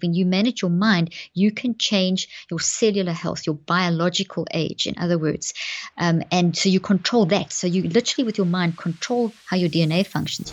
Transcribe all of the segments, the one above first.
when you manage your mind, you can change your cellular health, your biological age, in other words. And so you control that. So you literally, with your mind, control how your DNA functions.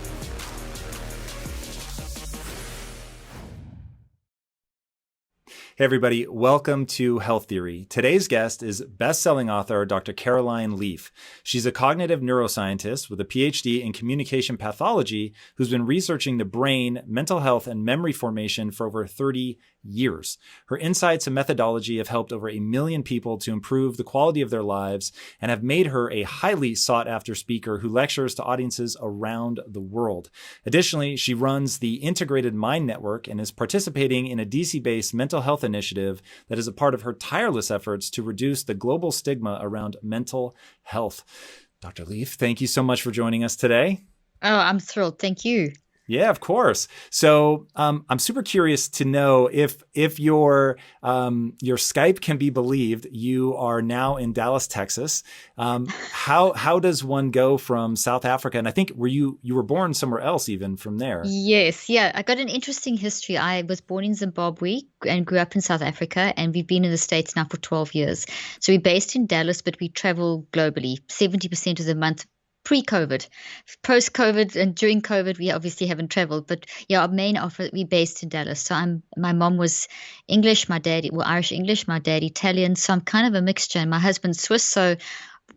Hey everybody, welcome to Health Theory. Today's guest is best-selling author Dr. Caroline Leaf. She's a cognitive neuroscientist with a PhD in communication pathology who's been researching the brain, mental health, and memory formation for over 30 years. Her insights and methodology have helped over 1 million people to improve the quality of their lives and have made her a highly sought-after speaker who lectures to audiences around the world. Additionally, she runs the Integrated Mind Network and is participating in a DC-based mental health initiative that is a part of her tireless efforts to reduce the global stigma around mental health. Dr. Leaf, thank you so much for joining us today. Oh, I'm thrilled. Thank you. Yeah, of course. So I'm super curious to know if your Skype can be believed. You are now in Dallas, Texas. How does one go from South Africa? And I think you were born somewhere else even from there. Yes. Yeah. I got an interesting history. I was born in Zimbabwe and grew up in South Africa, and we've been in the States now for 12 years. So we're based in Dallas, but we travel globally, 70% of the month. Pre-COVID, post-COVID, and during COVID, we obviously haven't traveled. But yeah, our main office, we're based in Dallas. So my mom was English, my dad, well, Irish English, my dad Italian. So I'm kind of a mixture, and my husband's Swiss. So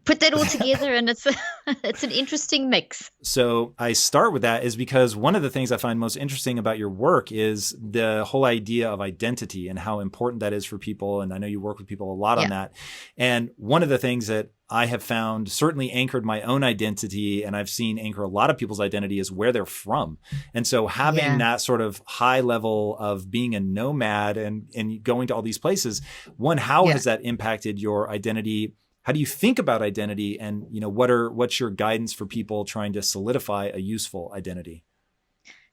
put that all together, and it's an interesting mix. So I start with that is because one of the things I find most interesting about your work is the whole idea of identity and how important that is for people. And I know you work with people a lot on that. And one of the things that I have found certainly anchored my own identity, and I've seen anchor a lot of people's identity, is where they're from. And so having that sort of high level of being a nomad and going to all these places, how has that impacted your identity? How do you think about identity, and what's your guidance for people trying to solidify a useful identity?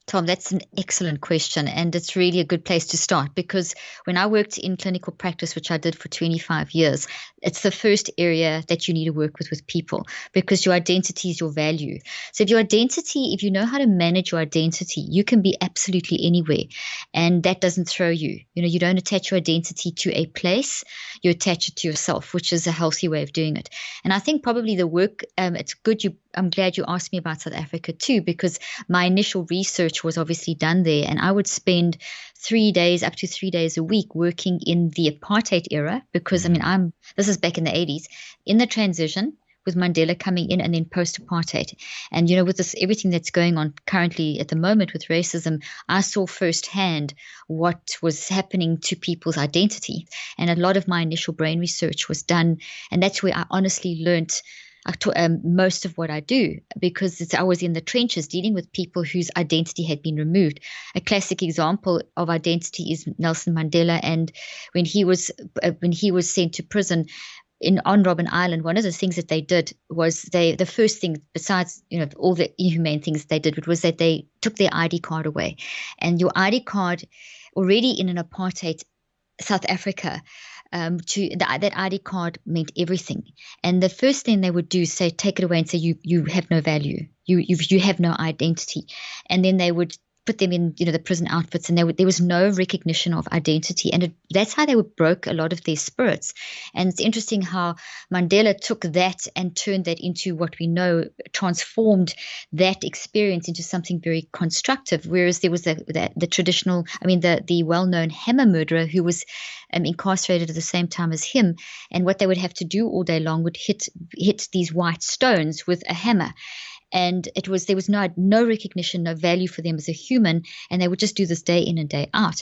Tom, that's an excellent question, and it's really a good place to start, because when I worked in clinical practice, which I did for 25 years, it's the first area that you need to work with people, because your identity is your value. So if you know how to manage your identity, you can be absolutely anywhere, and that doesn't throw you. You don't attach your identity to a place, you attach it to yourself, which is a healthy way of doing it. And I think probably the work, it's good I'm glad you asked me about South Africa too, because my initial research was obviously done there, and I would spend 3 days, up to 3 days a week, working in the apartheid era, because this is back in the 80s, in the transition with Mandela coming in, and then post-apartheid. And with this, everything that's going on currently at the moment with racism, I saw firsthand what was happening to people's identity. And a lot of my initial brain research was done, and that's where I honestly learned most of what I do, because I was in the trenches dealing with people whose identity had been removed. A classic example of identity is Nelson Mandela, and when he was sent to prison on Robben Island, one of the things that they did was the first thing, besides all the inhumane things they did, was that they took their ID card away. And your ID card, already in an apartheid South Africa, that ID card meant everything. And the first thing they would do is take it away and say, you have no value, you have no identity. And then they would put them in the prison outfits, and there was no recognition of identity, and that's how they broke a lot of their spirits. And it's interesting how Mandela took that and turned that into what we know, transformed that experience into something very constructive. Whereas there was the traditional, the well-known hammer murderer who was incarcerated at the same time as him, and what they would have to do all day long would hit these white stones with a hammer. And there was no recognition, no value for them as a human, and they would just do this day in and day out,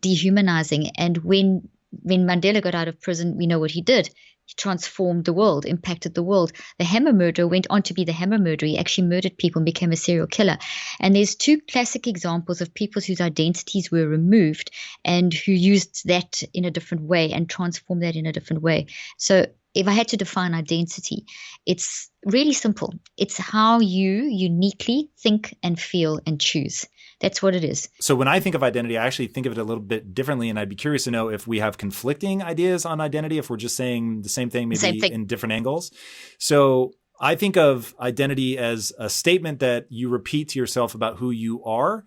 dehumanizing. And when Mandela got out of prison, we know what he did. He transformed the world, impacted the world. The hammer murderer went on to be the hammer murderer. He actually murdered people and became a serial killer. And there's two classic examples of people whose identities were removed and who used that in a different way and transformed that in a different way. So if I had to define identity, it's really simple. It's how you uniquely think and feel and choose. That's what it is. So when I think of identity, I actually think of it a little bit differently. And I'd be curious to know if we have conflicting ideas on identity, if we're just saying the same thing, maybe in different angles. So I think of identity as a statement that you repeat to yourself about who you are,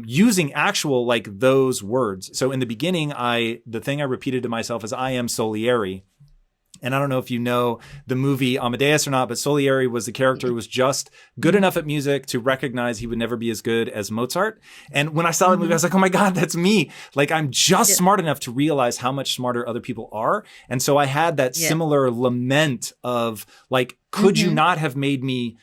using actual like those words. So in the beginning, the thing I repeated to myself is I am Salieri. And I don't know if you know the movie Amadeus or not, but Salieri was the character who was just good enough at music to recognize he would never be as good as Mozart. And when I saw the movie, I was like, oh my God, that's me. Like I'm just smart enough to realize how much smarter other people are. And so I had that similar lament of like, could you not have made me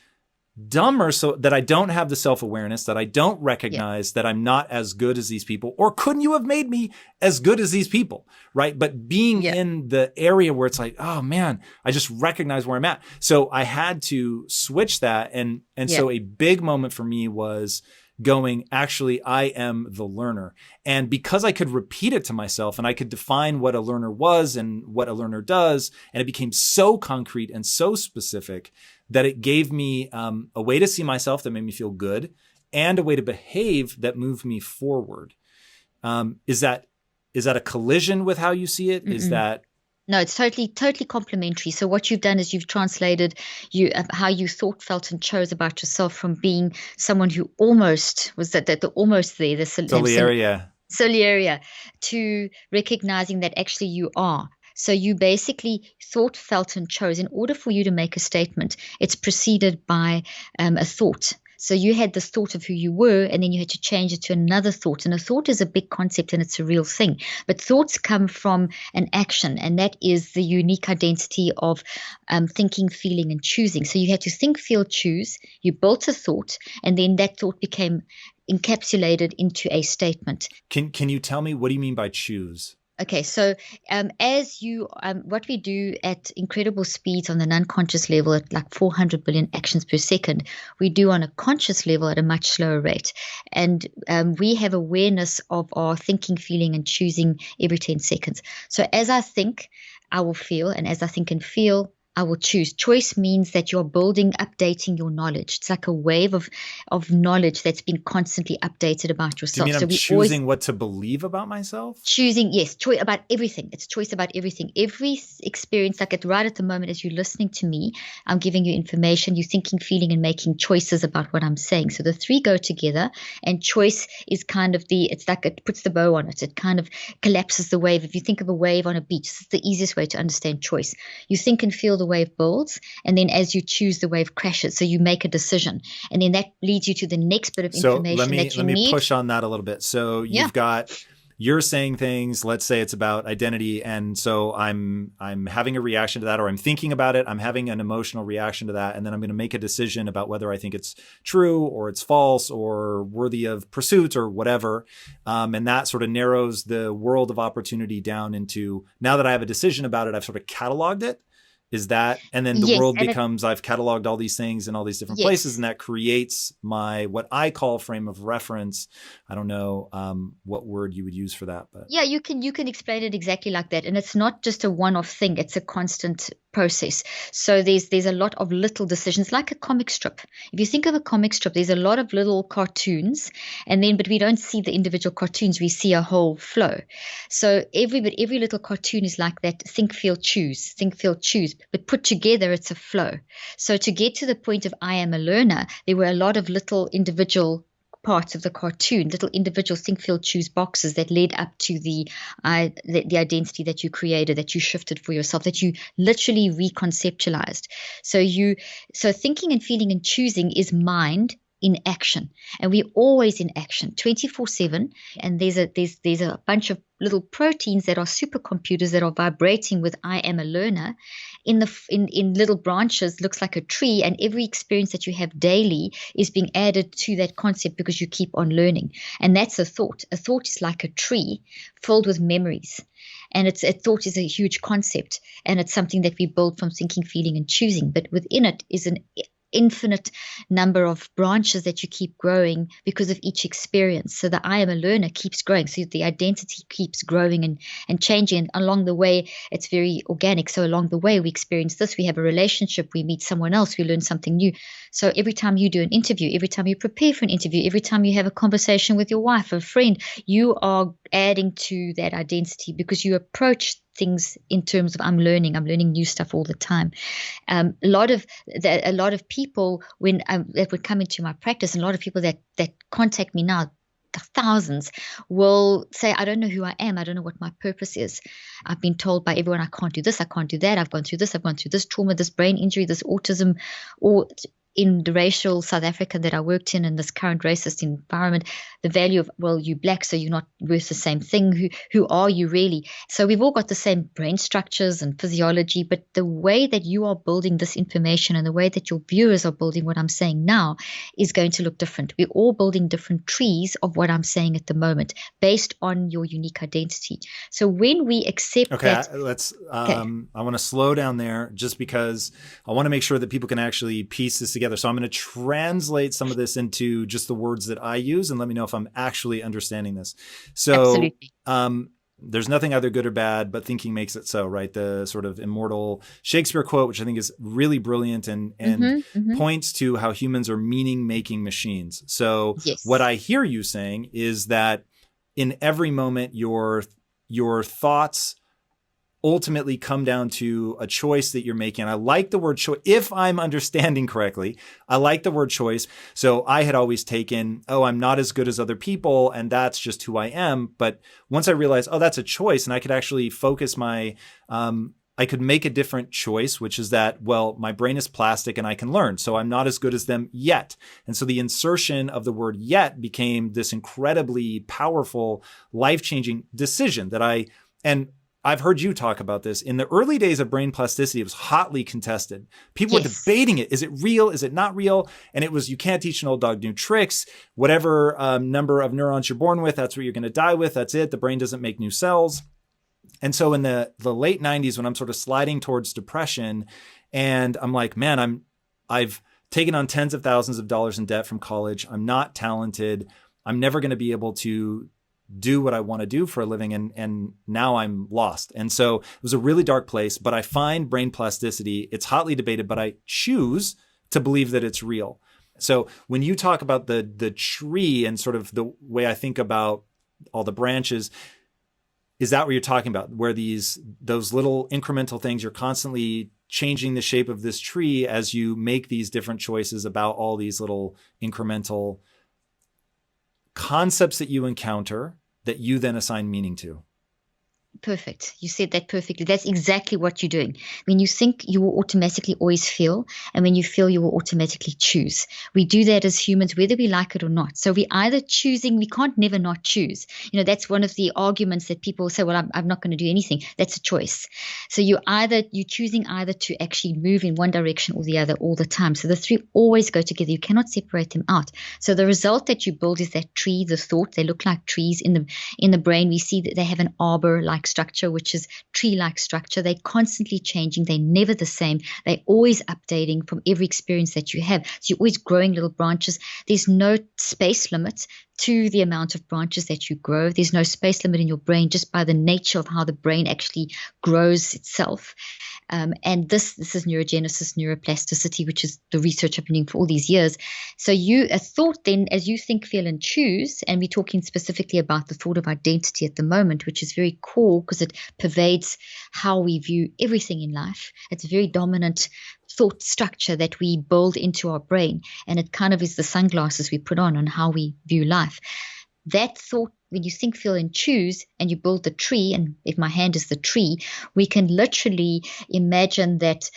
dumber so that I don't have the self-awareness, that I don't recognize that I'm not as good as these people? Or couldn't you have made me as good as these people? Right. But being in the area where it's like, oh man, I just recognize where I'm at. So I had to switch that. And so a big moment for me was going, actually, I am the learner. And because I could repeat it to myself and I could define what a learner was and what a learner does, and it became so concrete and so specific that it gave me a way to see myself that made me feel good and a way to behave that moved me forward. Is that a collision with how you see it? Mm-mm. Is that... No, it's totally complementary. So what you've done is you've translated how you thought, felt, and chose about yourself from being someone who almost was the almost there, the Salieri, to recognizing that actually you are. So you basically thought, felt, and chose. In order for you to make a statement, it's preceded by a thought. So you had this thought of who you were, and then you had to change it to another thought. And a thought is a big concept, and it's a real thing. But thoughts come from an action, and that is the unique identity of thinking, feeling, and choosing. So you had to think, feel, choose. You built a thought, and then that thought became encapsulated into a statement. Can you tell me, what do you mean by choose? Okay, so as you, what we do at incredible speeds on the non-conscious level at like 400 billion actions per second, we do on a conscious level at a much slower rate. And we have awareness of our thinking, feeling, and choosing every 10 seconds. So as I think, I will feel, and as I think and feel, I will choose. Choice means that you're building, updating your knowledge. It's like a wave of knowledge that's been constantly updated about yourself. Do you mean I'm choosing what to believe about myself? Choosing, yes, choice about everything. It's choice about everything. Every experience, like right at the moment as you're listening to me, I'm giving you information, you're thinking, feeling, and making choices about what I'm saying. So the three go together, and choice is kind of it's like it puts the bow on it. It kind of collapses the wave. If you think of a wave on a beach, it's the easiest way to understand choice. You think and feel the wave builds, and then as you choose, the wave crashes. So you make a decision, and then that leads you to the next bit of information that you need. So let me push on that a little bit. So you're saying things, let's say it's about identity, and so I'm having a reaction to that, or I'm thinking about it, I'm having an emotional reaction to that, and then I'm going to make a decision about whether I think it's true or it's false or worthy of pursuit or whatever. And that sort of narrows the world of opportunity down into, now that I have a decision about it, I've sort of cataloged it. Is that, and then the world becomes, I've cataloged all these things in all these different places, and that creates my, what I call frame of reference. I don't know what word you would use for that, but yeah, you can explain it exactly like that. And it's not just a one-off thing, it's a constant process. So there's a lot of little decisions, like a comic strip. If you think of a comic strip, there's a lot of little cartoons, but we don't see the individual cartoons, we see a whole flow. So every little cartoon is like that: think, feel, choose, but put together it's a flow. So to get to the point of I am a learner, there were a lot of little individual parts of the cartoon, little individual think, feel, choose boxes that led up to the identity that you created, that you shifted for yourself, that you literally reconceptualized. So thinking and feeling and choosing is mind in action, and we're always in action 24/7. And there's a bunch of little proteins that are supercomputers that are vibrating with I am a learner in little branches, looks like a tree, and every experience that you have daily is being added to that concept because you keep on learning. And that's a thought. A thought is like a tree filled with memories. And a thought is a huge concept, and it's something that we build from thinking, feeling, and choosing. But within it is an infinite number of branches that you keep growing because of each experience. So the I am a learner keeps growing. So the identity keeps growing and changing. And along the way, it's very organic. So along the way, we experience this, we have a relationship, we meet someone else, we learn something new. So every time you do an interview, every time you prepare for an interview, every time you have a conversation with your wife or a friend, you are adding to that identity because you approach things in terms of I'm learning new stuff all the time. A lot of people that would come into my practice, and a lot of people that contact me now, thousands, will say, I don't know who I am. I don't know what my purpose is. I've been told by everyone I can't do this, I can't do that. I've gone through this trauma, this brain injury, this autism, or in the racial South Africa that I worked in this current racist environment, the value of, well, you're black, so you're not worth the same thing. Who are you really? So we've all got the same brain structures and physiology, but the way that you are building this information and the way that your viewers are building what I'm saying now is going to look different. We're all building different trees of what I'm saying at the moment based on your unique identity. So when we accept that... I want to slow down there just because I want to make sure that people can actually piece this together. So I'm going to translate some of this into just the words that I use and let me know if I'm actually understanding this. So there's nothing either good or bad, but thinking makes it so, right? The sort of immortal Shakespeare quote, which I think is really brilliant and points to how humans are meaning-making machines. So what I hear you saying is that in every moment, your thoughts ultimately come down to a choice that you're making. I like the word choice. If I'm understanding correctly, I like the word choice. So I had always taken, I'm not as good as other people, and that's just who I am. But once I realized, that's a choice, and I could actually focus I could make a different choice, which is that, my brain is plastic and I can learn. So I'm not as good as them yet. And so the insertion of the word yet became this incredibly powerful, life-changing decision and I've heard you talk about this. In the early days of brain plasticity, it was hotly contested. People were debating it. Is it real? Is it not real? And it was, you can't teach an old dog new tricks. Whatever number of neurons you're born with, that's what you're going to die with. That's it. The brain doesn't make new cells. And so in the late 90s, when I'm sort of sliding towards depression, and I'm like, man, I've taken on tens of thousands of dollars in debt from college. I'm not talented. I'm never going to be able to do what I want to do for a living. And now I'm lost. And so it was a really dark place, but I find brain plasticity, it's hotly debated, but I choose to believe that it's real. So when you talk about the tree and sort of the way I think about all the branches, is that what you're talking about? Where those little incremental things, you're constantly changing the shape of this tree as you make these different choices about all these little incremental concepts that you encounter that you then assign meaning to. Perfect. You said that perfectly. That's exactly what you're doing. When you think, you will automatically always feel. And when you feel, you will automatically choose. We do that as humans, whether we like it or not. So we're either choosing, we can't never not choose. That's one of the arguments that people say, well, I'm not going to do anything. That's a choice. So you're choosing either to actually move in one direction or the other all the time. So the three always go together. You cannot separate them out. So the result that you build is that tree, the thought. They look like trees in the brain. We see that they have an arbor-like structure, which is tree-like structure. They're constantly changing. They're never the same. They're always updating from every experience that you have. So you're always growing little branches. There's no space limit to the amount of branches that you grow. There's no space limit in your brain just by the nature of how the brain actually grows itself. And this is neurogenesis, neuroplasticity, which is the research I've been doing for all these years. So a thought then, as you think, feel, and choose, and we're talking specifically about the thought of identity at the moment, which is very core because it pervades how we view everything in life. It's a very dominant thought structure that we build into our brain, and it kind of is the sunglasses we put on how we view life. That thought, when you think, feel, and choose, and you build the tree, and if my hand is the tree, we can literally imagine that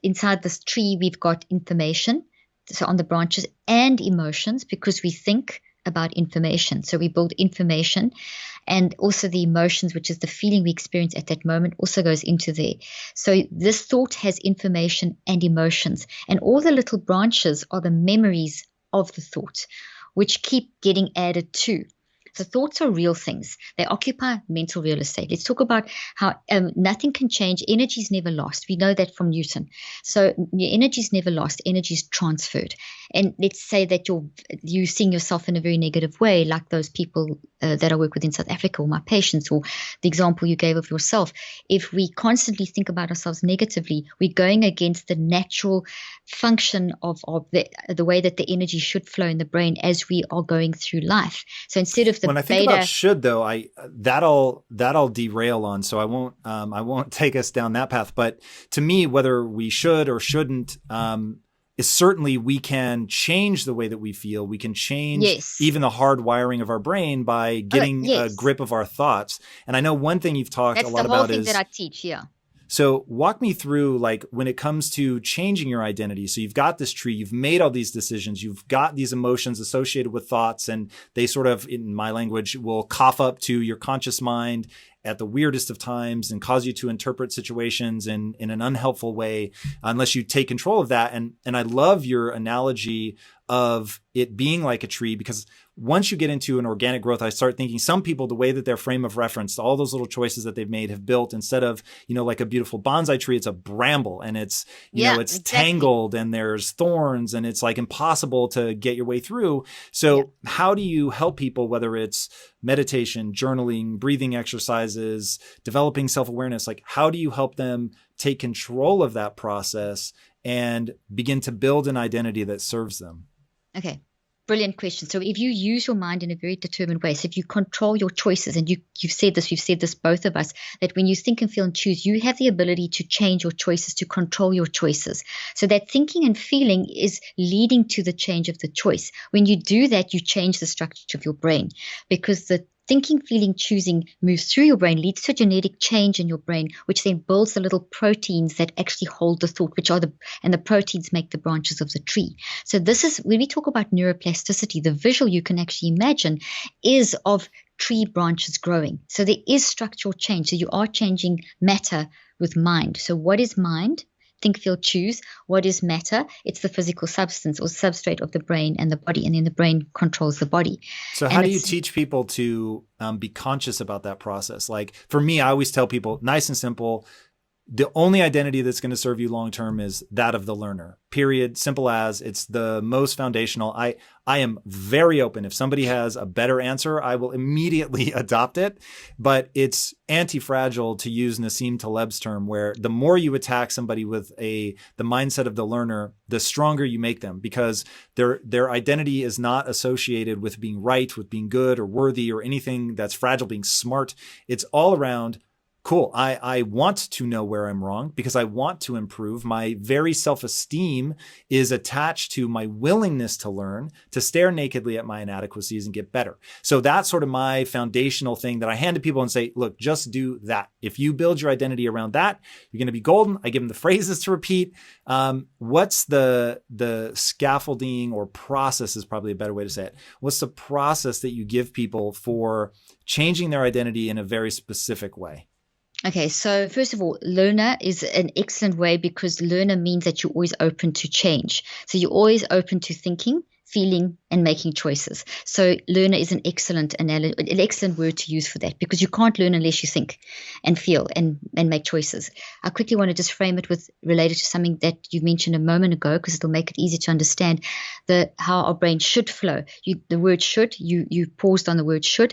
inside this tree we've got information, so on the branches, and emotions, because we think about information. So we build information, and also the emotions, which is the feeling we experience at that moment, also goes into there. So this thought has information and emotions, and all the little branches are the memories of the thought, which keep getting added to. So thoughts are real things. They occupy mental real estate. Let's talk about how nothing can change. Energy is never lost. We know that from Newton. So energy is never lost. Energy is transferred. And let's say that you're seeing yourself in a very negative way, like those people that I work with in South Africa, or my patients, or the example you gave of yourself. If we constantly think about ourselves negatively, we're going against the natural function of the way that the energy should flow in the brain as we are going through life. So instead of the when I think about should, though, that'll derail on. So I won't take us down that path. But to me, whether we should or shouldn't, is certainly we can change the way that we feel. We can change even the hard wiring of our brain by getting a grip of our thoughts. And I know one thing you've talked a lot about is that I teach. Yeah. So walk me through, like, when it comes to changing your identity. So you've got this tree, you've made all these decisions, you've got these emotions associated with thoughts, and they sort of, in my language, will cough up to your conscious mind at the weirdest of times and cause you to interpret situations in an unhelpful way unless you take control of that. And I love your analogy of it being like a tree, because once you get into an organic growth, I start thinking some people, the way that their frame of reference, all those little choices that they've made have built, instead of, like a beautiful bonsai tree, it's a bramble, and it's, it's tangled and there's thorns and it's like impossible to get your way through. So how do you help people, whether it's meditation, journaling, breathing exercises, developing self-awareness, like how do you help them take control of that process and begin to build an identity that serves them? Okay. Brilliant question. So if you use your mind in a very determined way, so if you control your choices, and you've said this, both of us, that when you think and feel and choose, you have the ability to change your choices, to control your choices. So that thinking and feeling is leading to the change of the choice. When you do that, you change the structure of your brain, because the thinking, feeling, choosing moves through your brain, leads to a genetic change in your brain, which then builds the little proteins that actually hold the thought, and the proteins make the branches of the tree. So this is, when we talk about neuroplasticity, the visual you can actually imagine is of tree branches growing. So there is structural change. So you are changing matter with mind. So what is mind? Think, feel, choose. What is matter? It's the physical substance or substrate of the brain and the body, and then the brain controls the body. So how do you teach people to be conscious about that process? Like for me, I always tell people, nice and simple, the only identity that's going to serve you long-term is that of the learner, period. Simple as. It's the most foundational. I am very open. If somebody has a better answer, I will immediately adopt it. But it's anti-fragile, to use Nassim Taleb's term, where the more you attack somebody with the mindset of the learner, the stronger you make them, because their identity is not associated with being right, with being good or worthy or anything that's fragile, being smart. It's all around, cool, I want to know where I'm wrong because I want to improve. My very self-esteem is attached to my willingness to learn, to stare nakedly at my inadequacies and get better. So that's sort of my foundational thing that I hand to people and say, look, just do that. If you build your identity around that, you're going to be golden. I give them the phrases to repeat. What's the scaffolding or process is probably a better way to say it. What's the process that you give people for changing their identity in a very specific way? Okay, so first of all, learner is an excellent way, because learner means that you're always open to change. So you're always open to thinking, feeling, and making choices. So learner is an excellent word to use for that, because you can't learn unless you think and feel and make choices. I quickly want to just frame it with related to something that you mentioned a moment ago, because it'll make it easy to understand how our brain should flow. The word should, you paused on the word should.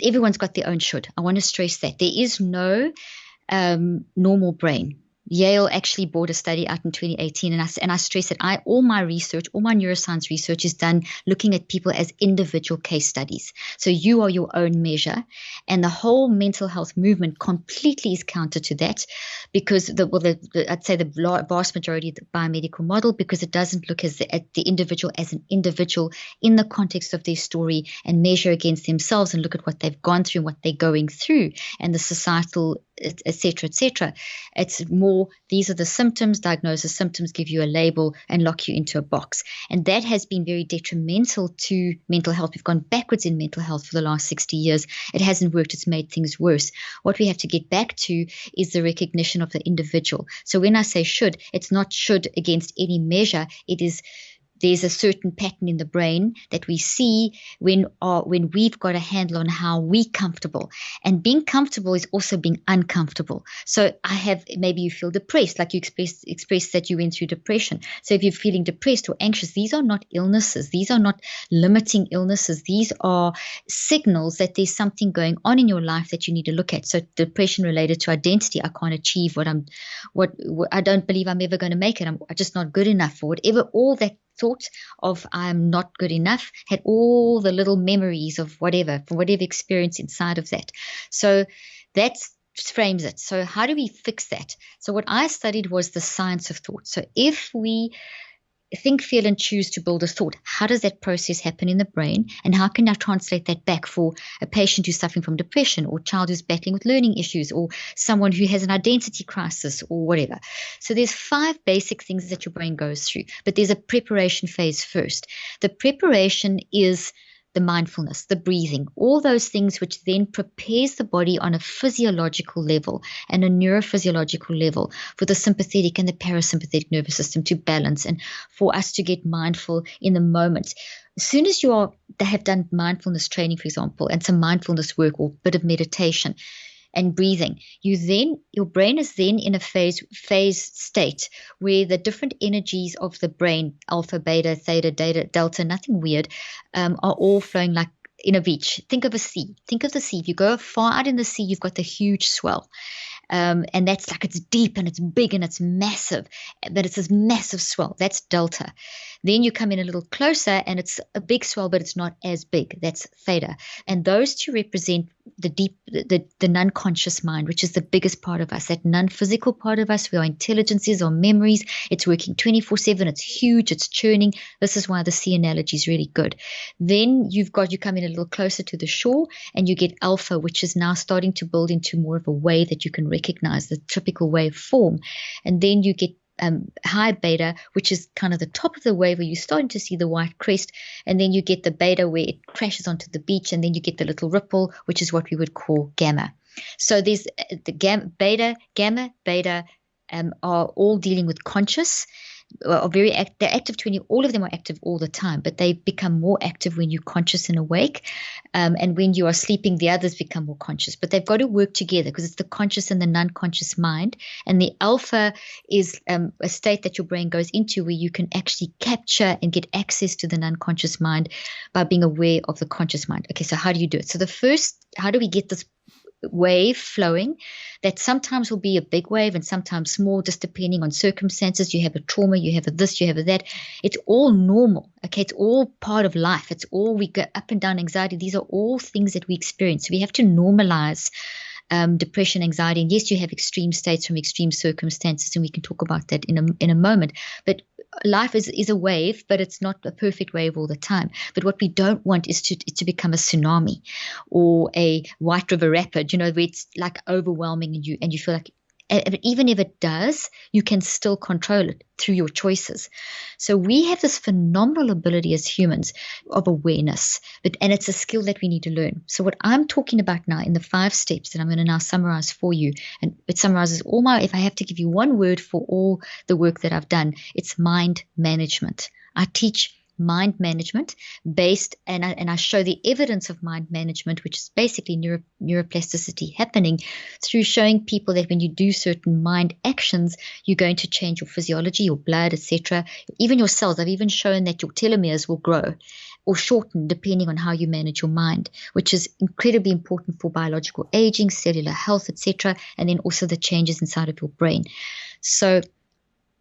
Everyone's got their own should. I want to stress that. There is no normal brain. Yale actually brought a study out in 2018, and I stress that all my neuroscience research is done looking at people as individual case studies. So you are your own measure, and the whole mental health movement completely is counter to that, because I'd say the vast majority of the biomedical model, because it doesn't look at the individual as an individual in the context of their story and measure against themselves and look at what they've gone through and what they're going through and the societal, et cetera. It's more, these are the symptoms, diagnose the symptoms, give you a label and lock you into a box. And that has been very detrimental to mental health. We've gone backwards in mental health for the last 60 years. It hasn't worked. It's made things worse. What we have to get back to is the recognition of the individual. So when I say should, it's not should against any measure. It is, there's a certain pattern in the brain that we see when we've got a handle on how we're comfortable. And being comfortable is also being uncomfortable. So maybe you feel depressed, like you expressed that you went through depression. So if you're feeling depressed or anxious, these are not illnesses. These are not limiting illnesses. These are signals that there's something going on in your life that you need to look at. So depression related to identity, I can't achieve what I don't believe I'm ever going to make it. I'm just not good enough for whatever, all that thought of I'm not good enough, had all the little memories of whatever, from whatever experience inside of that. So that frames it. So how do we fix that? So what I studied was the science of thought. So if we think, feel, and choose to build a thought, how does that process happen in the brain? And how can I translate that back for a patient who's suffering from depression, or a child who's battling with learning issues, or someone who has an identity crisis or whatever? So there's 5 basic things that your brain goes through, but there's a preparation phase first. The preparation is the mindfulness, the breathing, all those things which then prepares the body on a physiological level and a neurophysiological level for the sympathetic and the parasympathetic nervous system to balance and for us to get mindful in the moment. As soon as they have done mindfulness training, for example, and some mindfulness work or bit of meditation and breathing, your brain is then in a phase state where the different energies of the brain, alpha, beta, theta, delta, nothing weird, are all flowing like in a beach. Think of a sea. Think of the sea. If you go far out in the sea, you've got the huge swell. And that's like, it's deep and it's big and it's massive, but it's this massive swell. That's delta. Then you come in a little closer and it's a big swell, but it's not as big. That's theta. And those two represent the deep, the non-conscious mind, which is the biggest part of us, that non-physical part of us, where our intelligence is, our memories. It's working 24/7. It's huge. It's churning. This is why the sea analogy is really good. Then you come in a little closer to the shore and you get alpha, which is now starting to build into more of a wave that you can recognize, the typical wave form. And then you get high beta, which is kind of the top of the wave where you're starting to see the white crest. And then you get the beta where it crashes onto the beach. And then you get the little ripple, which is what we would call gamma. So there's the gamma, beta are all dealing with conscious. Are they're active 20, all of them are active all the time, but they become more active when you're conscious and awake. And when you are sleeping, the others become more conscious, but they've got to work together because it's the conscious and the non-conscious mind. And the alpha is a state that your brain goes into where you can actually capture and get access to the non-conscious mind by being aware of the conscious mind. Okay, so how do you do it? So how do we get this wave flowing that sometimes will be a big wave and sometimes small, just depending on circumstances? You have a trauma, you have a this, you have a that. It's all normal. Okay, it's all part of life. It's all, we go up and down, anxiety. These are all things that we experience. So we have to normalize depression, anxiety. And yes, you have extreme states from extreme circumstances, and we can talk about that in a moment. But life is a wave, but it's not a perfect wave all the time. But what we don't want is to become a tsunami or a White River rapid, where it's like overwhelming and you feel like, but even if it does, you can still control it through your choices. So we have this phenomenal ability as humans of awareness, and it's a skill that we need to learn. So what I'm talking about now in the 5 steps that I'm going to now summarize for you, and it summarizes if I have to give you one word for all the work that I've done, it's mind management. I teach mind management based, and I show the evidence of mind management, which is basically neuroplasticity happening through showing people that when you do certain mind actions, you're going to change your physiology, your blood, etc., even your cells. I've even shown that your telomeres will grow or shorten depending on how you manage your mind, which is incredibly important for biological aging, cellular health, etc., and then also the changes inside of your brain. So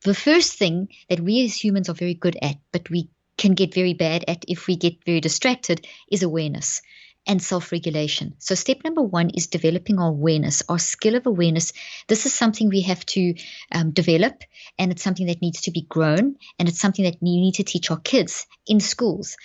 the first thing that we as humans are very good at, but we can get very bad at if we get very distracted, is awareness and self-regulation. So step number 1 is developing our awareness, our skill of awareness. This is something we have to develop, and it's something that needs to be grown, and it's something that you need to teach our kids in schools.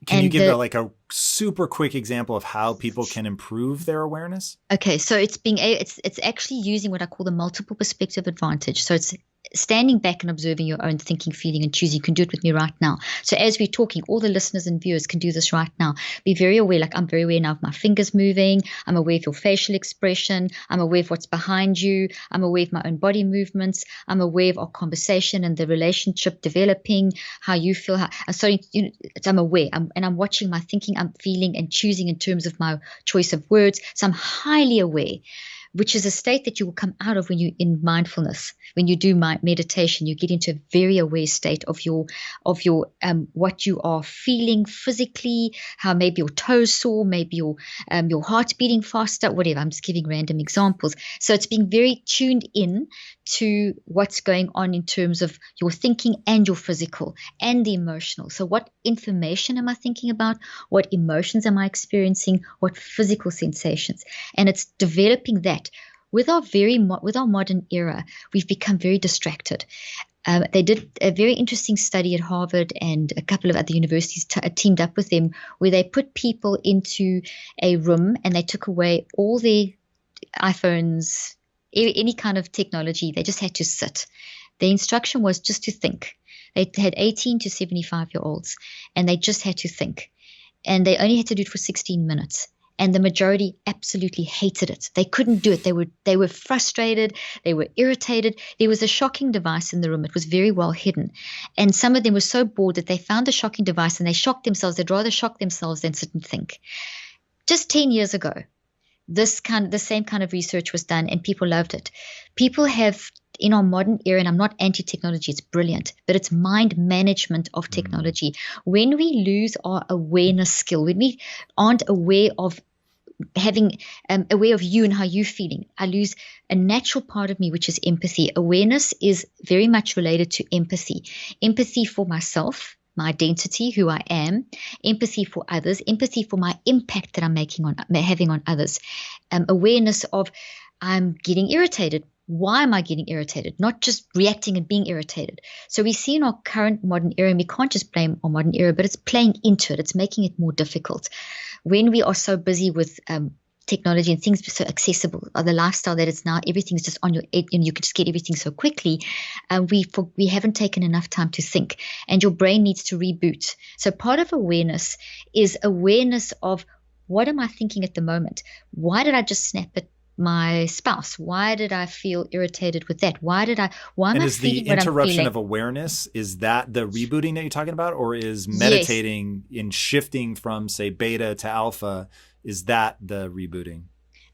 Can you give a super quick example of how people can improve their awareness? Okay, so it's actually using what I call the multiple perspective advantage. So it's standing back and observing your own thinking, feeling, and choosing. You can do it with me right now. So as we're talking, all the listeners and viewers can do this right now. Be very aware, like I'm very aware now of my fingers moving. I'm aware of your facial expression. I'm aware of what's behind you. I'm aware of my own body movements. I'm aware of our conversation and the relationship developing, how you feel. I'm aware. I'm watching my thinking, I'm feeling and choosing in terms of my choice of words. So I'm highly aware, which is a state that you will come out of when you're in mindfulness. When you do meditation, you get into a very aware state of your what you are feeling physically, how maybe your toes sore, maybe your heart's beating faster, whatever. I'm just giving random examples. So it's being very tuned in to what's going on in terms of your thinking and your physical and the emotional. So what information am I thinking about? What emotions am I experiencing? What physical sensations? And it's developing that. With our modern era, we've become very distracted. They did a very interesting study at Harvard, and a couple of other universities teamed up with them, where they put people into a room and they took away all their iPhones, any kind of technology. They just had to sit. The instruction was just to think. They had 18 to 75-year-olds, and they just had to think. And they only had to do it for 16 minutes. And the majority absolutely hated it. They couldn't do it. They were frustrated. They were irritated. There was a shocking device in the room. It was very well hidden. And some of them were so bored that they found the shocking device and they shocked themselves. They'd rather shock themselves than sit and think. Just 10 years ago, the same kind of research was done, and people loved it. People have, in our modern era, and I'm not anti-technology, it's brilliant, but it's mind management of technology. When we lose our awareness skill, when we aren't aware of having aware of you and how you're feeling, I lose a natural part of me, which is empathy. Awareness is very much related to empathy. Empathy for myself, my identity, who I am, empathy for others, empathy for my impact that I'm having on others, awareness of I'm getting irritated. Why am I getting irritated? Not just reacting and being irritated. So we see in our current modern era, and we can't just blame our modern era, but it's playing into it. It's making it more difficult. When we are so busy with technology and things so accessible, or the lifestyle that it's now, everything's just on your head and you can just get everything so quickly, we haven't taken enough time to think, and your brain needs to reboot. So part of awareness is awareness of, what am I thinking at the moment? Why did I just snap at my spouse? Why did I feel irritated with that? Why am I feeling what I'm feeling? And is the interruption of awareness, is that the rebooting that you're talking about? Or is meditating in shifting from, say, beta to alpha, is that the rebooting?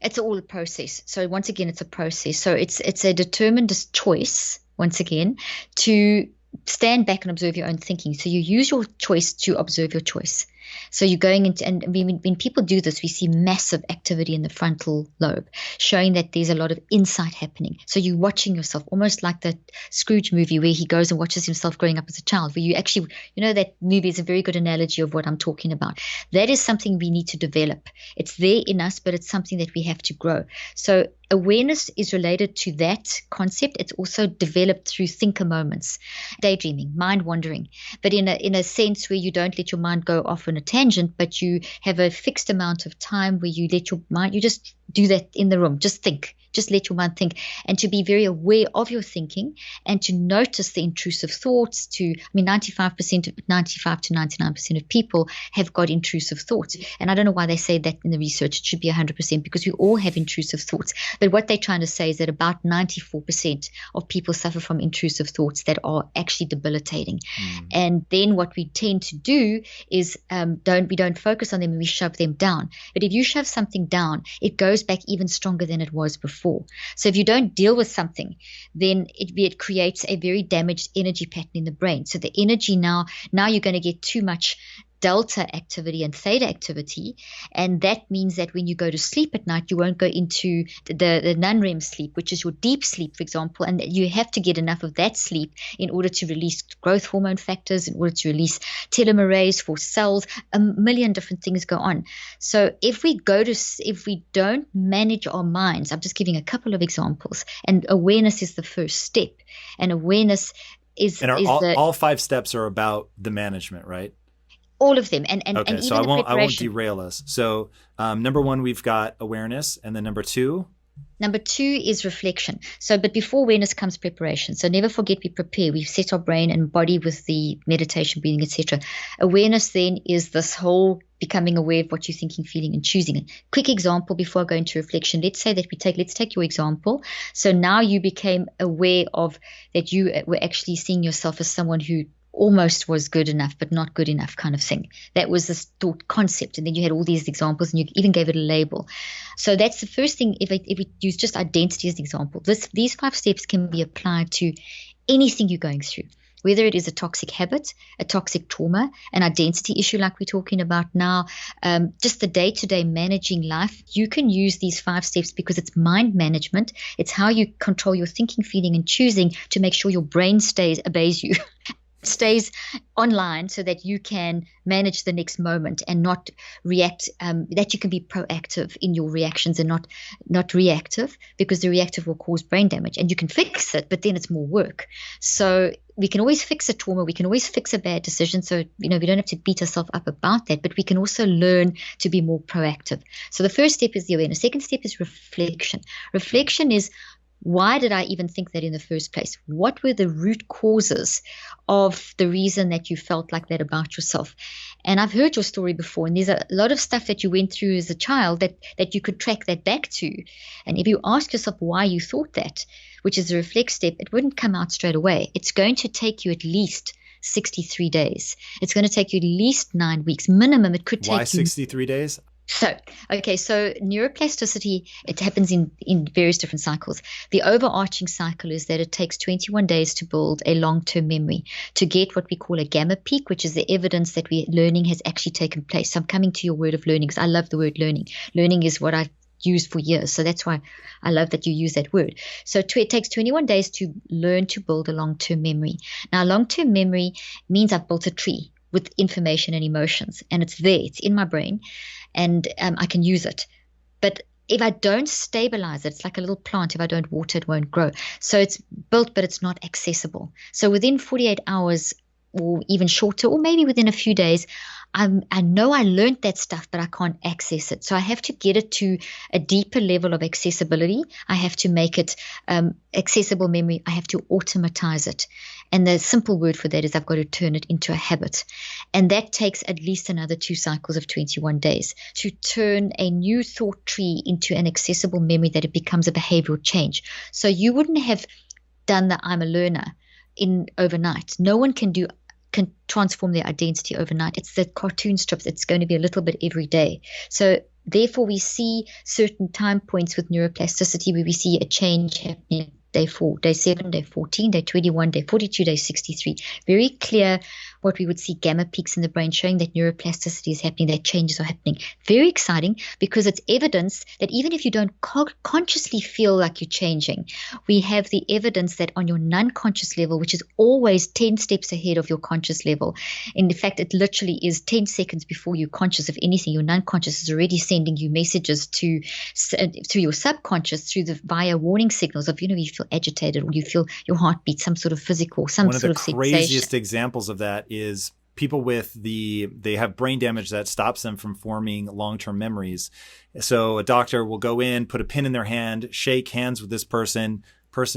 It's all a process. So once again, it's a process. So it's a determined choice, once again, to stand back and observe your own thinking. So you use your choice to observe your choice. So you're going into, and when people do this, we see massive activity in the frontal lobe, showing that there's a lot of insight happening. So you're watching yourself, almost like the Scrooge movie where he goes and watches himself growing up as a child, where you actually, that movie is a very good analogy of what I'm talking about. That is something we need to develop. It's there in us, but it's something that we have to grow. So awareness is related to that concept. It's also developed through thinker moments, daydreaming, mind wandering, but in a sense where you don't let your mind go off on a tangent, but you have a fixed amount of time where you let your mind, you just do that in the room, just think. Just let your mind think, and to be very aware of your thinking and to notice the intrusive thoughts. 95 to 99% of people have got intrusive thoughts. And I don't know why they say that in the research. It should be 100% because we all have intrusive thoughts. But what they're trying to say is that about 94% of people suffer from intrusive thoughts that are actually debilitating. And then what we tend to do is we don't focus on them and we shove them down. But if you shove something down, it goes back even stronger than it was before. So if you don't deal with something, then it creates a very damaged energy pattern in the brain. So the energy now you're going to get too much delta activity and theta activity, and that means that when you go to sleep at night, you won't go into the non-REM sleep, which is your deep sleep, for example, and you have to get enough of that sleep in order to release growth hormone factors, in order to release telomerase for cells. A million different things go on. So if we don't manage our minds, I'm just giving a couple of examples, and awareness is the first step, and awareness is all 5 steps are about the management, right? All of them. And okay, even so I won't derail us. So number 1, we've got awareness, and then number 2? Number 2 is reflection. So, but before awareness comes preparation. So never forget, we prepare. We set our brain and body with the meditation, breathing, etc. Awareness then is this whole becoming aware of what you're thinking, feeling, and choosing. A quick example before I go into reflection. Let's say that let's take your example. So now you became aware of that you were actually seeing yourself as someone who almost was good enough, but not good enough kind of thing. That was this thought concept. And then you had all these examples and you even gave it a label. So that's the first thing. If we use just identity as an example, these 5 steps can be applied to anything you're going through. whether it is a toxic habit, a toxic trauma, an identity issue like we're talking about now, just the day-to-day managing life. You can use these 5 steps because it's mind management. It's how you control your thinking, feeling, and choosing to make sure your brain obeys you. Stays online so that you can manage the next moment and not react, that you can be proactive in your reactions and not reactive, because the reactive will cause brain damage, and you can fix it, but then it's more work. So we can always fix a trauma. We can always fix a bad decision. So, we don't have to beat ourselves up about that, but we can also learn to be more proactive. So the first step is the awareness. Second step is reflection. Reflection is, why did I even think that in the first place? What were the root causes of the reason that you felt like that about yourself? And I've heard your story before, and there's a lot of stuff that you went through as a child that you could track that back to. And if you ask yourself why you thought that, which is the reflect step, it wouldn't come out straight away. It's going to take you at least 63 days. It's going to take you at least 9 weeks. Minimum, it could take you. Why 63 days? So neuroplasticity, it happens in various different cycles. The overarching cycle is that it takes 21 days to build a long-term memory, to get what we call a gamma peak, which is the evidence that learning has actually taken place. So I'm coming to your word of learning, because I love the word learning. Learning is what I've used for years. So that's why I love that you use that word. So it takes 21 days to learn to build a long-term memory. Now, long-term memory means I've built a tree with information and emotions, and it's there, it's in my brain, and I can use it. But if I don't stabilize it, it's like a little plant. If I don't water, it won't grow. So it's built, but it's not accessible. So within 48 hours or even shorter, or maybe within a few days, I know I learned that stuff, but I can't access it. So I have to get it to a deeper level of accessibility. I have to make it accessible memory. I have to automatize it. And the simple word for that is I've got to turn it into a habit. And that takes at least another 2 cycles of 21 days to turn a new thought tree into an accessible memory, that it becomes a behavioral change. So you wouldn't have done the I'm a learner overnight. No one can transform their identity overnight. It's the cartoon strips. It's going to be a little bit every day. So therefore, we see certain time points with neuroplasticity where we see a change happening. Day 4, day 7, day 14, day 21, day 42, day 63. Very clear what we would see gamma peaks in the brain showing that neuroplasticity is happening, that changes are happening. Very exciting, because it's evidence that even if you don't consciously feel like you're changing, we have the evidence that on your non-conscious level, which is always 10 steps ahead of your conscious level. In fact, it literally is 10 seconds before you're conscious of anything. Your non-conscious is already sending you messages to your subconscious via warning signals of, you feel agitated, or you feel your heartbeat, some sort of physical, some sort of sensation. One of the craziest examples of that is people they have brain damage that stops them from forming long-term memories. So a doctor will go in, put a pin in their hand, shake hands with this person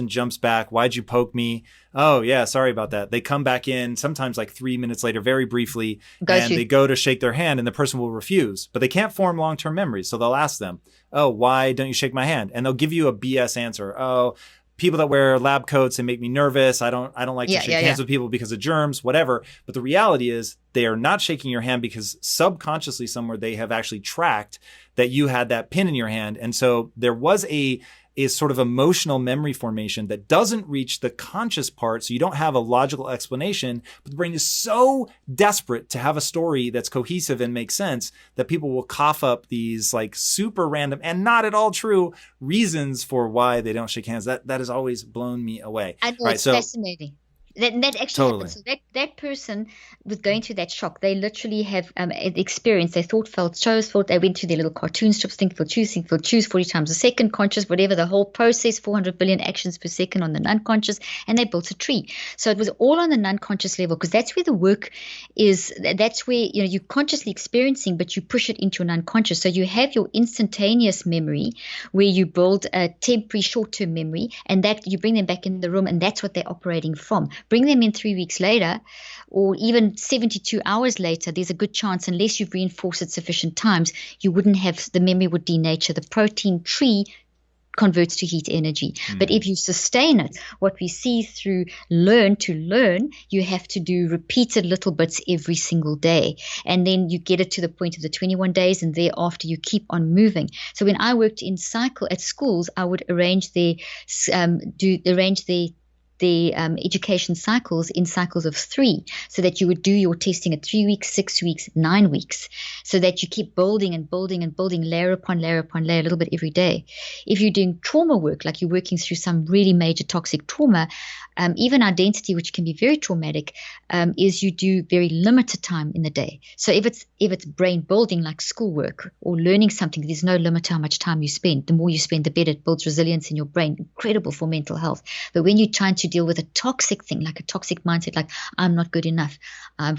jumps back. Why'd you poke me? Oh yeah, sorry about that. They come back in sometimes like 3 minutes later, very briefly, they go to shake their hand and the person will refuse, but they can't form long-term memories. So they'll ask them, oh, why don't you shake my hand? And they'll give you a BS answer. Oh, people that wear lab coats and make me nervous. I don't like to shake hands with people because of germs, whatever. But the reality is they are not shaking your hand because subconsciously somewhere they have actually tracked that you had that pin in your hand. And so there was a sort of emotional memory formation that doesn't reach the conscious part. So you don't have a logical explanation, but the brain is so desperate to have a story that's cohesive and makes sense that people will cough up these like super random and not at all true reasons for why they don't shake hands. That has always blown me away. I know, it's fascinating. That actually totally happens. So that person was going through that shock. They literally have experienced, they thought, they went through their little cartoon strips, think, feel, choose 40 times a second, conscious, whatever, the whole process, 400 billion actions per second on the non-conscious, and they built a tree. So it was all on the non-conscious level, because that's where the work is. That's where you're consciously experiencing, but you push it into your unconscious. So you have your instantaneous memory where you build a temporary short-term memory, and that you bring them back in the room, and that's what they're operating from. Bring them in 3 weeks later, or even 72 hours later, there's a good chance, unless you've reinforced it sufficient times, you wouldn't have, the memory would denature. The protein tree converts to heat energy. But if you sustain it, what we see through learn to learn, you have to do repeated little bits every single day. And then you get it to the point of the 21 days, and thereafter you keep on moving. So when I worked in cycle at schools, I would arrange their education cycles in cycles of 3, so that you would do your testing at 3 weeks, 6 weeks, 9 weeks, so that you keep building and building and building layer upon layer upon layer a little bit every day. If you're doing trauma work, like you're working through some really major toxic trauma, even identity, which can be very traumatic, is you do very limited time in the day. So if it's brain building, like schoolwork or learning something, there's no limit to how much time you spend. The more you spend, the better. It builds resilience in your brain, incredible for mental health. But when you're trying to deal with a toxic thing, like a toxic mindset, like I'm not good enough, I'm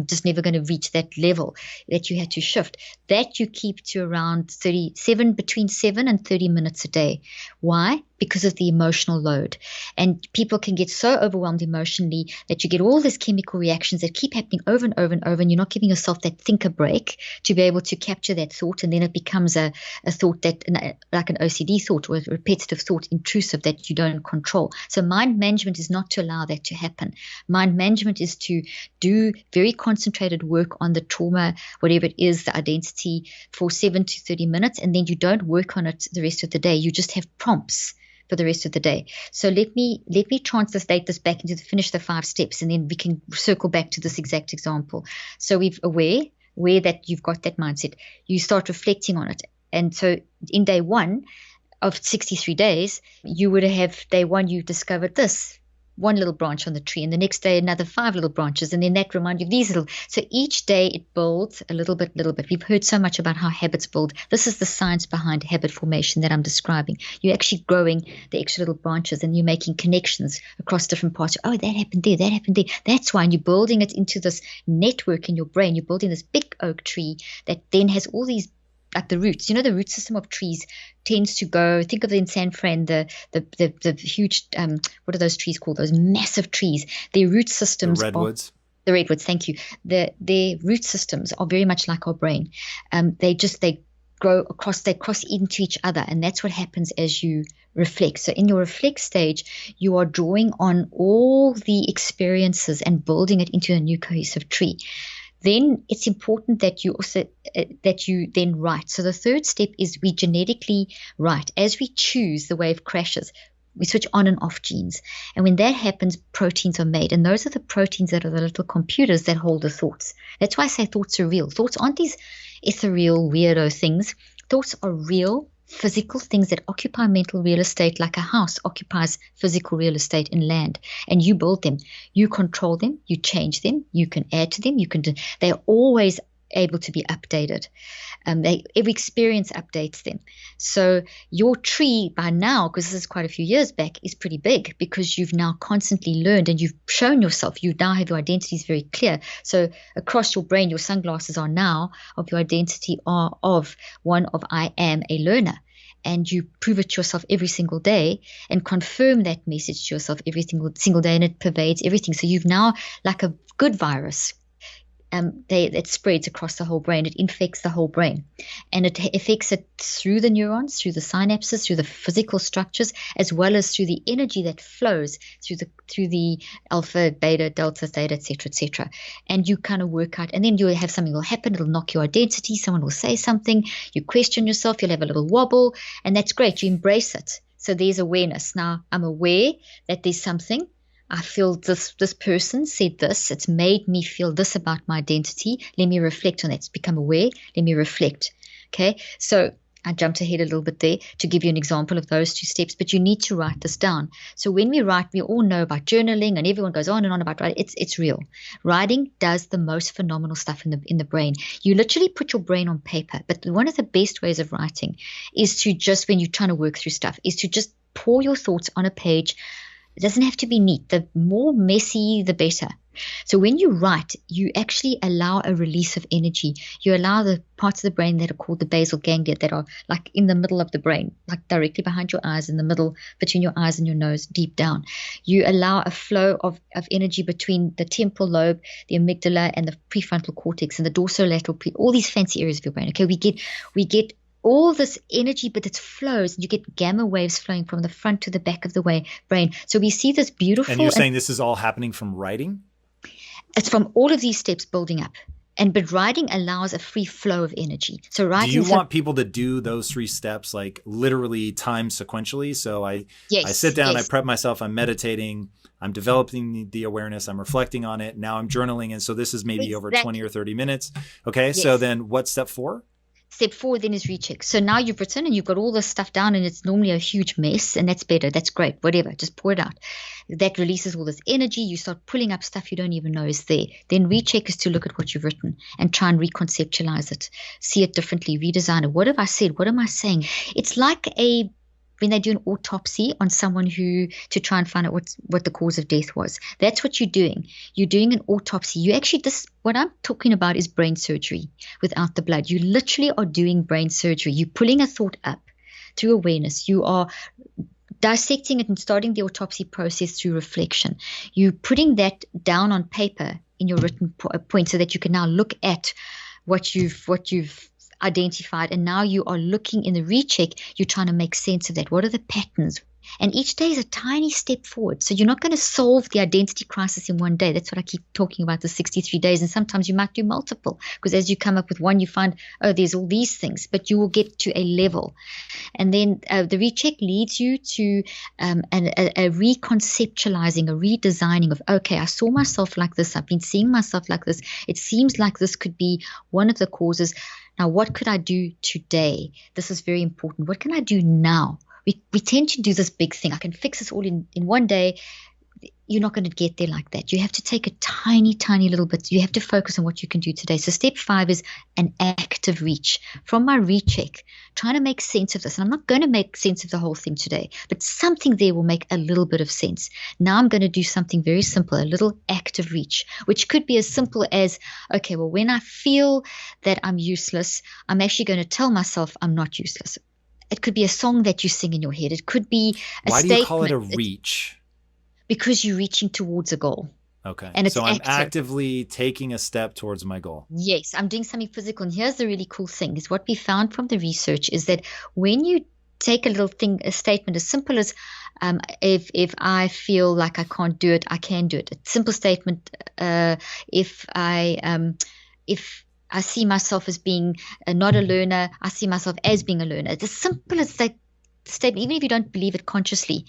just never going to reach that level, that you had to shift, that you keep to around between 7 and 30 minutes a day. Why? Because of the emotional load. And people can get so overwhelmed emotionally that you get all these chemical reactions that keep happening over and over and over, and you're not giving yourself that thinker break to be able to capture that thought, and then it becomes a thought that, like an OCD thought or a repetitive thought, intrusive, that you don't control. So mind management is not to allow that to happen. Mind management is to do very concentrated work on the trauma, whatever it is, the identity, for 7 to 30 minutes, and then you don't work on it the rest of the day. You just have prompts for the rest of the day. So let me translate this back into finish the 5 steps, and then we can circle back to this exact example. So we've aware that you've got that mindset. You start reflecting on it. And so in day 1 of 63 days, you would have day 1, you discovered this one little branch on the tree, and the next day another 5 little branches, and then that reminds you of these little. So each day it builds a little bit. We've heard so much about how habits build. This is the science behind habit formation that I'm describing. You're actually growing the extra little branches, and you're making connections across different parts. Oh, that happened there, that happened there. That's why, and you're building it into this network in your brain. You're building this big oak tree that then has all these, like the roots. You know, the root system of trees tends to go, think of it in San Fran, the huge, what are those trees called? Those massive trees. Their root systems the redwoods. The redwoods, thank you. Their root systems are very much like our brain. They grow across, they cross into each other, and that's what happens as you reflect. So in your reflect stage, you are drawing on all the experiences and building it into a new cohesive tree. Then it's important that you also that you then write. So the third step is we genetically write. As we choose, the wave crashes. We switch on and off genes. And when that happens, proteins are made. And those are the proteins that are the little computers that hold the thoughts. That's why I say thoughts are real. Thoughts aren't these ethereal, weirdo things. Thoughts are real, physical things that occupy mental real estate, like a house occupies physical real estate in land, and you build them, you control them, you change them, you can add to them, they are always able to be updated. Every experience updates them. So your tree by now, because this is quite a few years back, is pretty big, because you've now constantly learned and you've shown yourself. You now have your identities very clear. So across your brain, your sunglasses are now of your identity are of one of I am a learner. And you prove it to yourself every single day and confirm that message to yourself every single day, and it pervades everything. So you've now, like a good virus, it spreads across the whole brain. It infects the whole brain, and it affects it through the neurons, through the synapses, through the physical structures, as well as through the energy that flows through the alpha, beta, delta, theta, etc. And you kind of work out, and then you'll have something will happen. It'll knock your identity. Someone will say something. You question yourself. You'll have a little wobble, and that's great. You embrace it. So there's awareness. Now I'm aware that there's something. I feel this person said this. It's made me feel this about my identity. Let me reflect on that. It's become aware. Let me reflect. Okay. So I jumped ahead a little bit there to give you an example of those 2 steps, but you need to write this down. So when we write, we all know about journaling, and everyone goes on and on about writing. It's real. Writing does the most phenomenal stuff in the brain. You literally put your brain on paper, but one of the best ways of writing is to just, when you're trying to work through stuff, is to just pour your thoughts on a page. It doesn't have to be neat. The more messy, the better. So when you write, you actually allow a release of energy. You allow the parts of the brain that are called the basal ganglia, that are like in the middle of the brain, like directly behind your eyes, in the middle, between your eyes and your nose, deep down. You allow a flow of energy between the temporal lobe, the amygdala, and the prefrontal cortex, and the dorsolateral, all these fancy areas of your brain. Okay, we get all this energy, but it flows. You get gamma waves flowing from the front to the back of the brain. So we see this beautiful. And you're saying this is all happening from writing? It's from all of these steps building up. But writing allows a free flow of energy. So writing. Do you want people to do those 3 steps like literally time sequentially? So I sit down, I prep myself, I'm meditating, I'm developing the awareness, I'm reflecting on it. Now I'm journaling. And so this is maybe over 20 or 30 minutes. Okay. Yes. So then what's step 4? Step 4 then is recheck. So now you've written and you've got all this stuff down, and it's normally a huge mess, and that's better. That's great. Whatever. Just pour it out. That releases all this energy. You start pulling up stuff you don't even know is there. Then recheck is to look at what you've written and try and reconceptualize it, see it differently, redesign it. What have I said? What am I saying? It's like when they do an autopsy on someone to try and find out what the cause of death was. That's what you're doing. You're doing an autopsy. What I'm talking about is brain surgery without the blood. You literally are doing brain surgery. You're pulling a thought up through awareness. You are dissecting it and starting the autopsy process through reflection. You're putting that down on paper in your written point so that you can now look at what you've identified, and now you are looking in the recheck, you're trying to make sense of that. What are the patterns? And each day is a tiny step forward. So you're not going to solve the identity crisis in one day. That's what I keep talking about, the 63 days. And sometimes you might do multiple, because as you come up with one, you find, oh, there's all these things, but you will get to a level. And then the recheck leads you to a reconceptualizing, a redesigning of, okay, I saw myself like this. I've been seeing myself like this. It seems like this could be one of the causes. Now, what could I do today? This is very important. What can I do now? We tend to do this big thing. I can fix this all in one day. You're not going to get there like that. You have to take a tiny, tiny little bit. You have to focus on what you can do today. So step 5 is an active reach. From my recheck, trying to make sense of this. And I'm not going to make sense of the whole thing today, but something there will make a little bit of sense. Now I'm going to do something very simple, a little active reach, which could be as simple as, okay, well, when I feel that I'm useless, I'm actually going to tell myself I'm not useless. It could be a song that you sing in your head. It could be a statement. Why do you call it a reach? Because you're reaching towards a goal. Okay. And it's so I'm active. Actively taking a step towards my goal. Yes, I'm doing something physical. And here's the really cool thing is what we found from the research is that when you take a little thing, a statement as simple as if I feel like I can't do it, I can do it. A simple statement. If I see myself as being not a learner, I see myself as being a learner. It's as simple as that statement, even if you don't believe it consciously.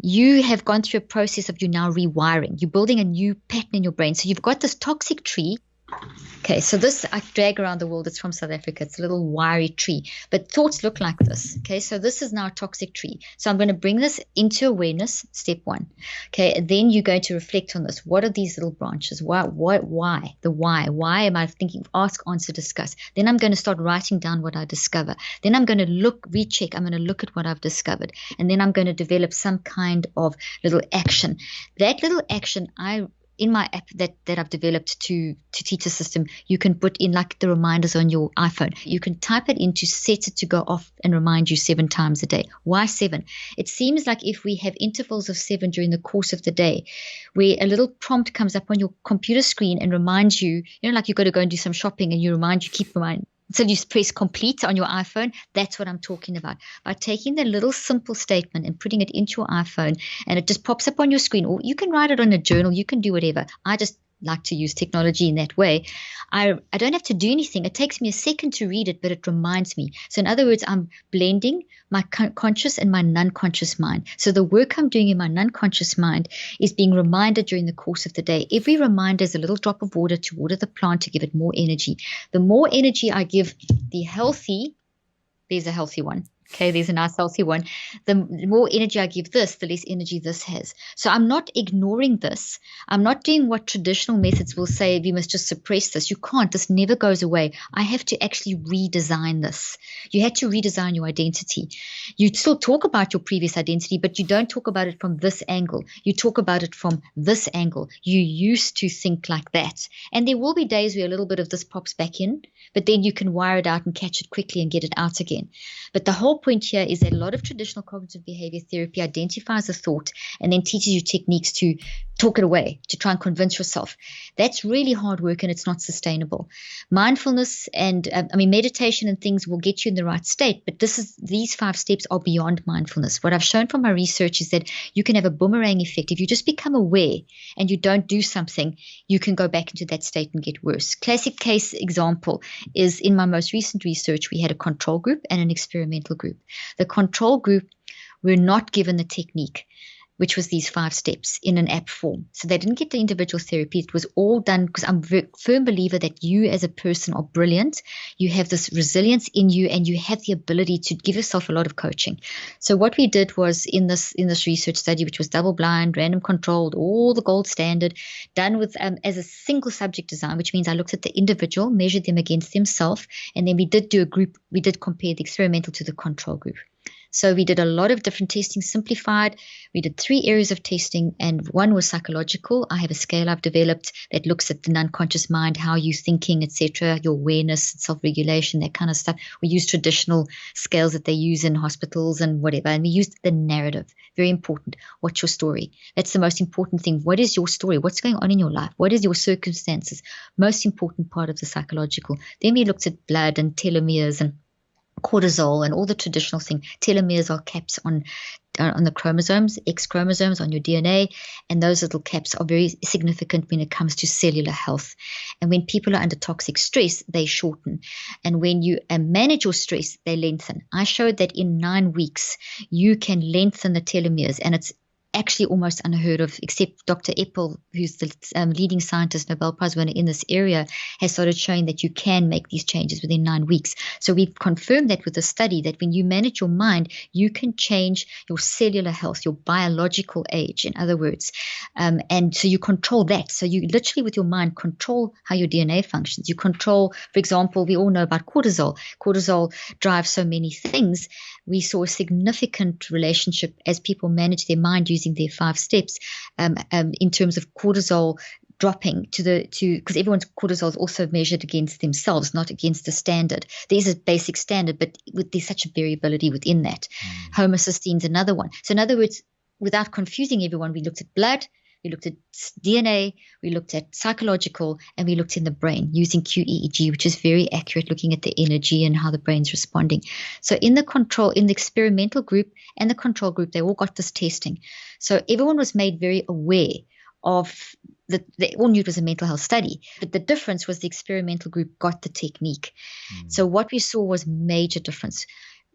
You have gone through a process of you now rewiring. You're building a new pattern in your brain. So you've got this toxic tree. Okay, so this I drag around the world. It's from South Africa. It's a little wiry tree. But thoughts look like this. Okay, so this is now a toxic tree. So I'm going to bring this into awareness, step 1. Okay, and then you're going to reflect on this. What are these little branches? Why? The why. Why am I thinking? Ask, answer, discuss. Then I'm going to start writing down what I discover. Then I'm going to recheck. I'm going to look at what I've discovered. And then I'm going to develop some kind of little action. That little action in my app that I've developed to teach a system, you can put in like the reminders on your iPhone. You can type it in to set it to go off and remind you 7 times a day. Why 7? It seems like if we have intervals of 7 during the course of the day, where a little prompt comes up on your computer screen and reminds you, like you've got to go and do some shopping and keep reminding. So you press complete on your iPhone. That's what I'm talking about. By taking the little simple statement and putting it into your iPhone, and it just pops up on your screen, or you can write it on a journal. You can do whatever. I just like to use technology in that way. I don't have to do anything. It takes me a second to read it, but it reminds me. So in other words, I'm blending my conscious and my non-conscious mind. So the work I'm doing in my non-conscious mind is being reminded during the course of the day. Every reminder is a little drop of water to water the plant to give it more energy. The more energy I give the healthy, there's a healthy one. Okay, there's a nice healthy one. The more energy I give this, the less energy this has. So I'm not ignoring this. I'm not doing what traditional methods will say, you must just suppress this. You can't. This never goes away. I have to actually redesign this. You had to redesign your identity. You still talk about your previous identity, but you don't talk about it from this angle. You talk about it from this angle. You used to think like that. And there will be days where a little bit of this pops back in, but then you can wire it out and catch it quickly and get it out again. But the whole point here is that a lot of traditional cognitive behavior therapy identifies a thought and then teaches you techniques to talk it away, to try and convince yourself. That's really hard work and it's not sustainable. Mindfulness and meditation and things will get you in the right state, but these 5 steps are beyond mindfulness. What I've shown from my research is that you can have a boomerang effect. If you just become aware and you don't do something, you can go back into that state and get worse. Classic case example is in my most recent research, we had a control group and an experimental group. The control group were not given the technique, which was these 5 steps in an app form. So they didn't get the individual therapy. It was all done because I'm a firm believer that you as a person are brilliant. You have this resilience in you and you have the ability to give yourself a lot of coaching. So what we did was in this research study, which was double blind, random controlled, all the gold standard, done with as a single subject design, which means I looked at the individual, measured them against themselves, and then we did compare the experimental to the control group. So we did a lot of different testing, simplified. We did 3 areas of testing, and one was psychological. I have a scale I've developed that looks at the unconscious mind, how you're thinking, etc., your awareness, self-regulation, that kind of stuff. We use traditional scales that they use in hospitals and whatever, and we used the narrative. Very important. What's your story? That's the most important thing. What is your story? What's going on in your life? What is your circumstances? Most important part of the psychological. Then we looked at blood and telomeres and cortisol and all the traditional thing. Telomeres are caps on the chromosomes, X chromosomes on your DNA, and those little caps are very significant when it comes to cellular health. And when people are under toxic stress, they shorten. And when you manage your stress, they lengthen. I showed that in 9 weeks, you can lengthen the telomeres, and it's actually almost unheard of, except Dr. Eppel, who's the leading scientist, Nobel Prize winner in this area, has started showing that you can make these changes within 9 weeks. So we've confirmed that with the study, that when you manage your mind, you can change your cellular health, your biological age, in other words. And so you control that. So you literally with your mind control how your DNA functions. You control, for example, we all know about cortisol. Cortisol drives so many things. We saw a significant relationship as people manage their mind using their 5 steps in terms of cortisol dropping because everyone's cortisol is also measured against themselves, not against the standard. There's a basic standard, but there's such a variability within that. Homocysteine is another one. So in other words, without confusing everyone, we looked at blood, we looked at DNA, we looked at psychological, and we looked in the brain using QEEG, which is very accurate, looking at the energy and how the brain's responding. So in the experimental group and the control group, they all got this testing. So everyone was made very aware of they all knew it was a mental health study, but the difference was the experimental group got the technique. So what we saw was major difference.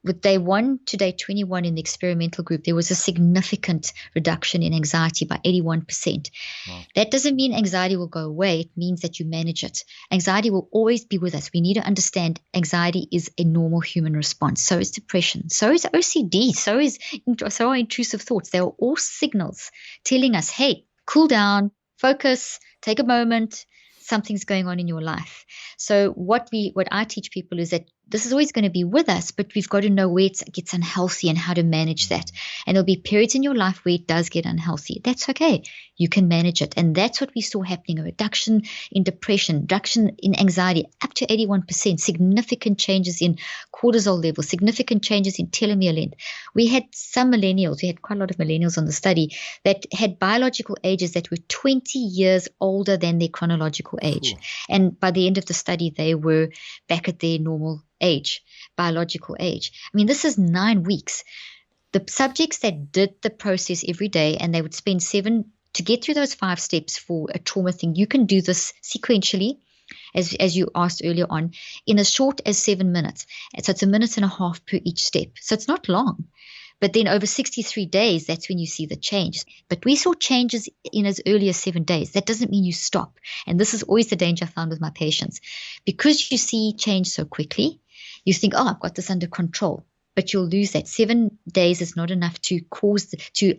With day 1 to day 21 in the experimental group, there was a significant reduction in anxiety by 81%. Wow. That doesn't mean anxiety will go away. It means that you manage it. Anxiety will always be with us. We need to understand anxiety is a normal human response. So is depression. So is OCD. So are intrusive thoughts. They are all signals telling us, hey, cool down, focus, take a moment. Something's going on in your life. So what I teach people is that this is always going to be with us, but we've got to know where it gets unhealthy and how to manage that. And there'll be periods in your life where it does get unhealthy. That's okay. You can manage it. And that's what we saw happening, a reduction in depression, reduction in anxiety, up to 81%, significant changes in cortisol levels, significant changes in telomere length. We had quite a lot of millennials on the study that had biological ages that were 20 years older than their chronological age. Cool. And by the end of the study, they were back at their normal age, biological age. I mean, this is 9 weeks. The subjects that did the process every day, and they would spend 7 to get through those 5 steps for a trauma thing. You can do this sequentially, as you asked earlier on, in as short as 7 minutes. So it's 1.5 minutes per each step. So it's not long. But then over 63 days, that's when you see the changes. But we saw changes in as early as 7 days. That doesn't mean you stop. And this is always the danger I found with my patients. Because you see change so quickly, you think, oh, I've got this under control. But you'll lose that. 7 days is not enough to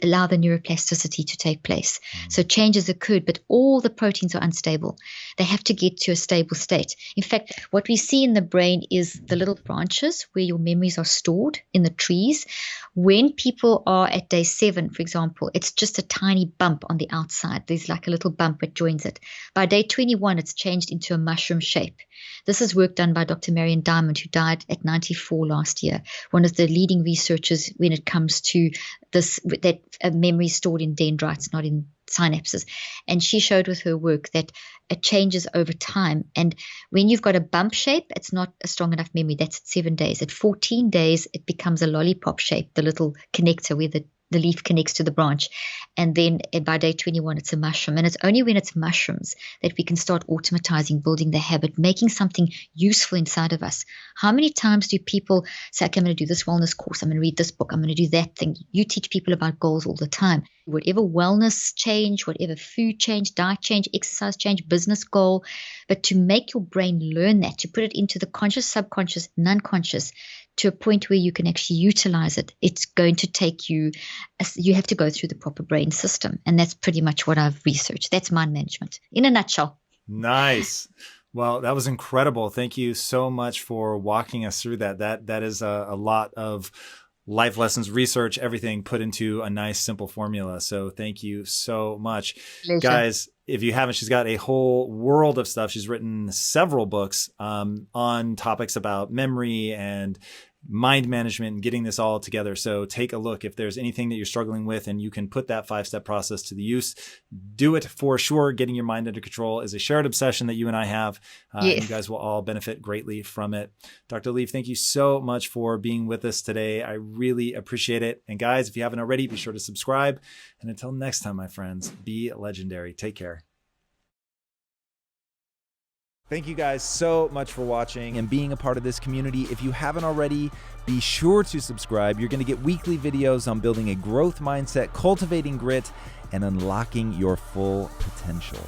allow the neuroplasticity to take place. So changes occurred, but all the proteins are unstable. They have to get to a stable state. In fact, what we see in the brain is the little branches where your memories are stored in the trees. When people are at day 7, for example, it's just a tiny bump on the outside. There's like a little bump that joins it. By day 21, it's changed into a mushroom shape. This is work done by Dr. Marion Diamond, who died at 94 last year. One of the leading researchers when it comes to this, that memory stored in dendrites, not in synapses. And she showed with her work that it changes over time. And when you've got a bump shape, it's not a strong enough memory. That's at 7 days. At 14 days, it becomes a lollipop shape, the little connector where the leaf connects to the branch. And then by day 21, it's a mushroom. And it's only when it's mushrooms that we can start automatizing, building the habit, making something useful inside of us. How many times do people say, okay, I'm going to do this wellness course, I'm going to read this book, I'm going to do that thing? You teach people about goals all the time. Whatever wellness change, whatever food change, diet change, exercise change, business goal, but to make your brain learn that, to put it into the conscious, subconscious, non-conscious, to a point where you can actually utilize it, it's going to take you have to go through the proper brain system. And that's pretty much what I've researched. That's mind management in a nutshell. Nice. Well, that was incredible. Thank you so much for walking us through that. That is a lot of life lessons, research, everything put into a nice, simple formula. So thank you so much. Pleasure. Guys, if you haven't, she's got a whole world of stuff. She's written several books on topics about memory and mind management and getting this all together. So take a look. If there's anything that you're struggling with and you can put that 5-step process to the use, do it for sure. Getting your mind under control is a shared obsession that you and I have. Yes. You guys will all benefit greatly from it. Dr. Leaf, thank you so much for being with us today. I really appreciate it. And guys, if you haven't already, be sure to subscribe. And until next time, my friends, be legendary. Take care. Thank you guys so much for watching and being a part of this community. If you haven't already, be sure to subscribe. You're going to get weekly videos on building a growth mindset, cultivating grit, and unlocking your full potential.